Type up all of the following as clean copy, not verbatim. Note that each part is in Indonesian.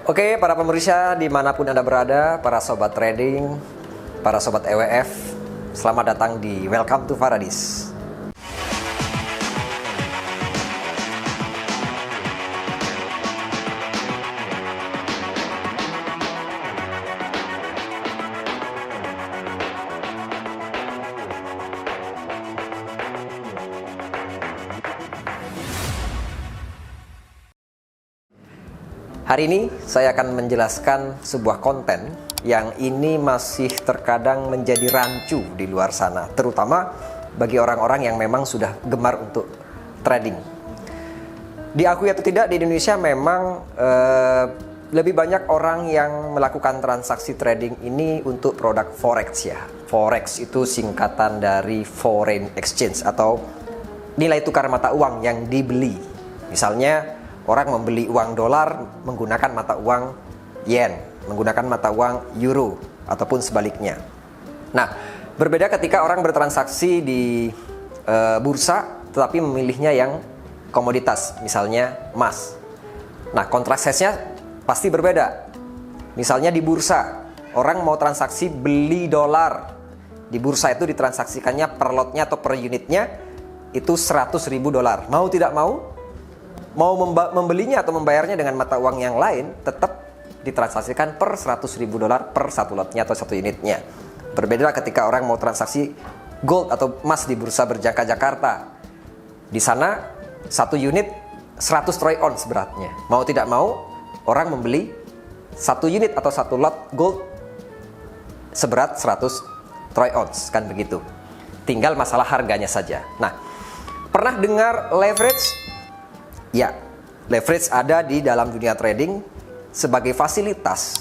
Oke, para pemirsa dimanapun Anda berada, para sobat trading, para sobat EWF, selamat datang di Welcome to Paradise. Hari ini saya akan menjelaskan sebuah konten yang ini masih terkadang menjadi rancu di luar sana, terutama bagi orang-orang yang memang sudah gemar untuk trading. Diakui atau tidak, di Indonesia memang lebih banyak orang yang melakukan transaksi trading ini untuk produk forex ya. Forex itu singkatan dari foreign exchange atau nilai tukar mata uang yang dibeli. Misalnya orang membeli uang dolar menggunakan mata uang yen, menggunakan mata uang euro, ataupun sebaliknya. Nah, berbeda ketika orang bertransaksi di bursa, tetapi memilihnya yang komoditas, misalnya emas. Nah, kontraksesnya pasti berbeda. Misalnya di bursa, orang mau transaksi beli dolar. Di bursa itu ditransaksikannya per lotnya atau per unitnya itu 100.000 dolar. Mau tidak mau membelinya atau membayarnya dengan mata uang yang lain, tetap ditransaksikan per 100.000 dolar per satu lotnya atau satu unitnya. Berbeda ketika orang mau transaksi gold atau emas di bursa berjangka Jakarta. Di sana satu unit 100 troy ounce beratnya. Mau tidak mau orang membeli satu unit atau satu lot gold seberat 100 troy ounce, kan begitu. Tinggal masalah harganya saja. Nah, pernah dengar leverage? Ya, leverage ada di dalam dunia trading sebagai fasilitas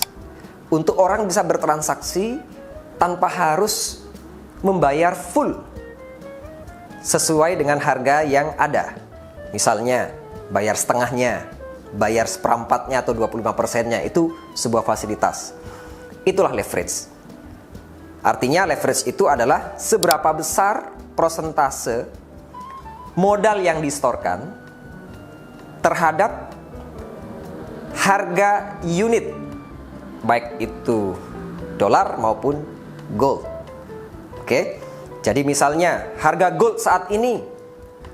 untuk orang bisa bertransaksi tanpa harus membayar full sesuai dengan harga yang ada. Misalnya, bayar setengahnya, bayar seperempatnya atau 25%-nya, itu sebuah fasilitas. Itulah leverage. Artinya leverage itu adalah seberapa besar persentase modal yang disetorkan terhadap harga unit, baik itu dolar maupun gold. Oke, jadi misalnya harga gold saat ini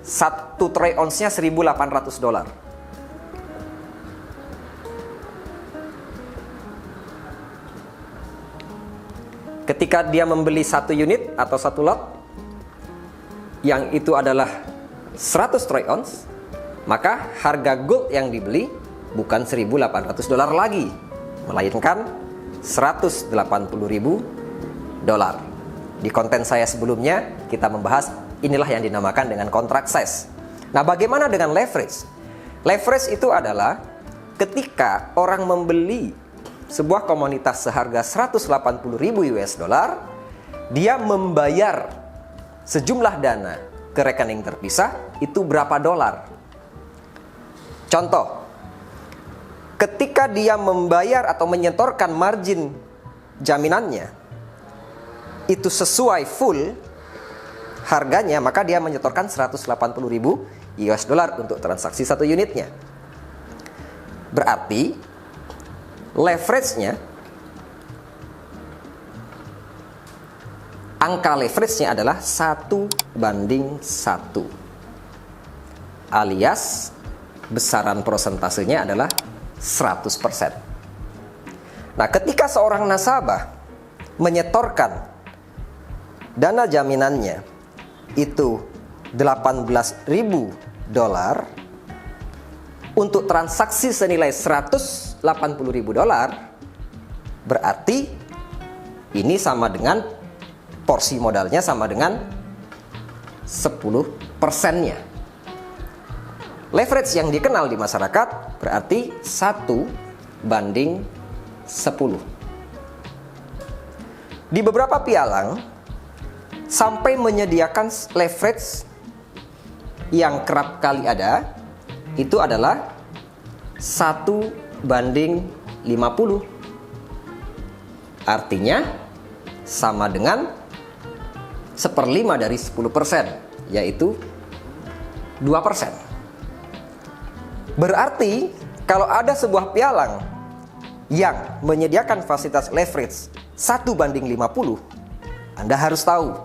satu troy ounce-nya 1.800 dolar. Ketika dia membeli satu unit atau satu lot yang itu adalah 100 troy ounce, maka harga gold yang dibeli bukan 1.800 dolar lagi, melainkan 180.000 dolar. Di konten saya sebelumnya kita membahas inilah yang dinamakan dengan kontrak size. Nah, bagaimana dengan leverage? Leverage itu adalah ketika orang membeli sebuah komoditas seharga 180.000 US dollar, dia membayar sejumlah dana ke rekening terpisah, itu berapa dolar? Contoh, ketika dia membayar atau menyetorkan margin jaminannya itu sesuai full harganya, maka dia menyetorkan 180.000 US dollar untuk transaksi satu unitnya. Berarti leverage-nya, angka leverage-nya adalah 1:1, alias besaran prosentasenya adalah 100%. Nah, ketika seorang nasabah menyetorkan dana jaminannya itu 18.000 dolar untuk transaksi senilai 180.000 dolar, berarti ini sama dengan porsi modalnya sama dengan 10%-nya. Leverage yang dikenal di masyarakat berarti 1:10. Di beberapa pialang sampai menyediakan leverage yang kerap kali ada, itu adalah 1:50. Artinya sama dengan 1/5 dari 10%, yaitu 2%. Berarti kalau ada sebuah pialang yang menyediakan fasilitas leverage 1:50, Anda harus tahu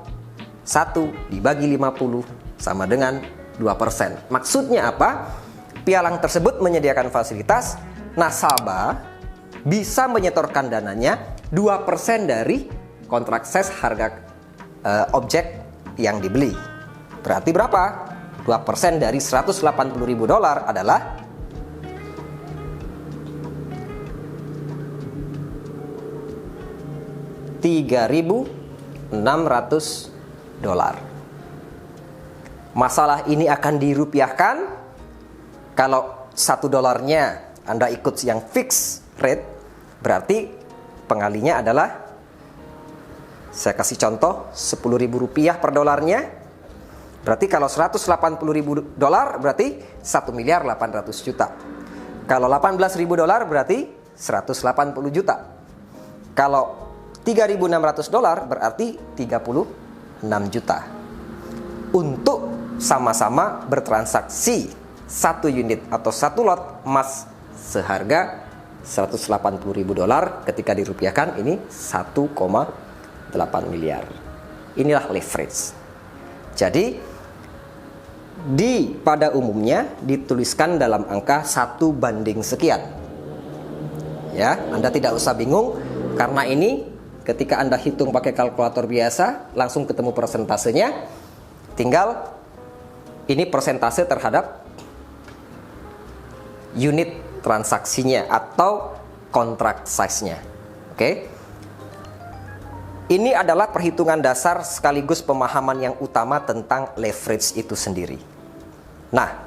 1 dibagi 50 sama dengan 2%. Maksudnya apa? Pialang tersebut menyediakan fasilitas, nasabah bisa menyetorkan dananya 2% dari kontrak ses harga objek yang dibeli. Berarti berapa? 2% dari $180.000 adalah $3.600. Masalah ini akan dirupiahkan. Kalau $1 Anda ikut yang fixed rate, berarti pengalinya adalah, saya kasih contoh, $10.000 per dolarnya. Berarti kalau $180.000 berarti $1.800.000.000. Kalau $18.000 berarti $180 juta. Kalau $3.600 berarti 36 juta. Untuk sama-sama bertransaksi satu unit atau satu lot emas seharga $180.000, ketika dirupiahkan ini 1,8 miliar. Inilah leverage. Jadi pada umumnya dituliskan dalam angka 1:sekian. Ya, Anda tidak usah bingung karena ini ketika Anda hitung pakai kalkulator biasa langsung ketemu persentasenya. Tinggal ini persentase terhadap unit transaksinya atau kontrak size-nya. Oke. Ini adalah perhitungan dasar sekaligus pemahaman yang utama tentang leverage itu sendiri. Nah,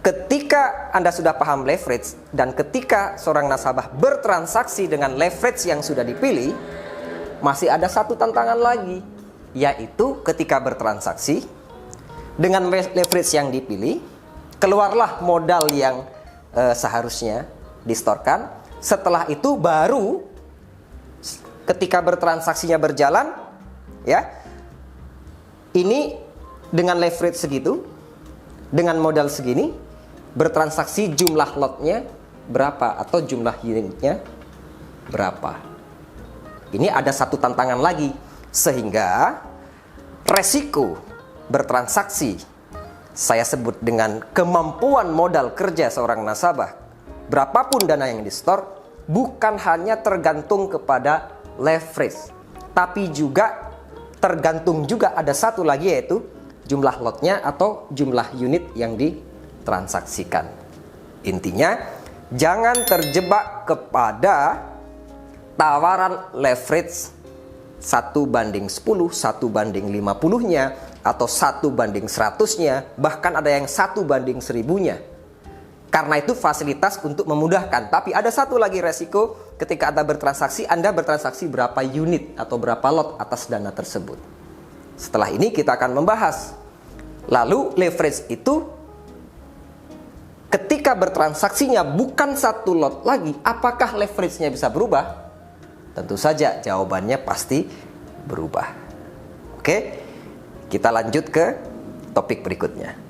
ketika Anda sudah paham leverage dan ketika seorang nasabah bertransaksi dengan leverage yang sudah dipilih, masih ada satu tantangan lagi, yaitu ketika bertransaksi dengan leverage yang dipilih, keluarlah modal yang seharusnya distorkan. Setelah itu baru ketika bertransaksinya berjalan, ya, ini dengan leverage segitu, dengan modal segini, bertransaksi jumlah lotnya berapa atau jumlah unitnya berapa. Ini ada satu tantangan lagi, sehingga resiko bertransaksi, saya sebut dengan kemampuan modal kerja seorang nasabah, berapapun dana yang di-store, bukan hanya tergantung kepada leverage, tapi juga tergantung juga ada satu lagi, yaitu jumlah lotnya atau jumlah unit yang ditransaksikan. Intinya, jangan terjebak kepada tawaran leverage 1:10, 1:50-nya, atau 1:100-nya, bahkan ada yang 1:1000-nya. Karena itu fasilitas untuk memudahkan. Tapi ada satu lagi resiko ketika Anda bertransaksi berapa unit atau berapa lot atas dana tersebut. Setelah ini kita akan membahas. Lalu leverage itu ketika bertransaksinya bukan satu lot lagi, apakah leverage-nya bisa berubah? Tentu saja jawabannya pasti berubah. Oke, kita lanjut ke topik berikutnya.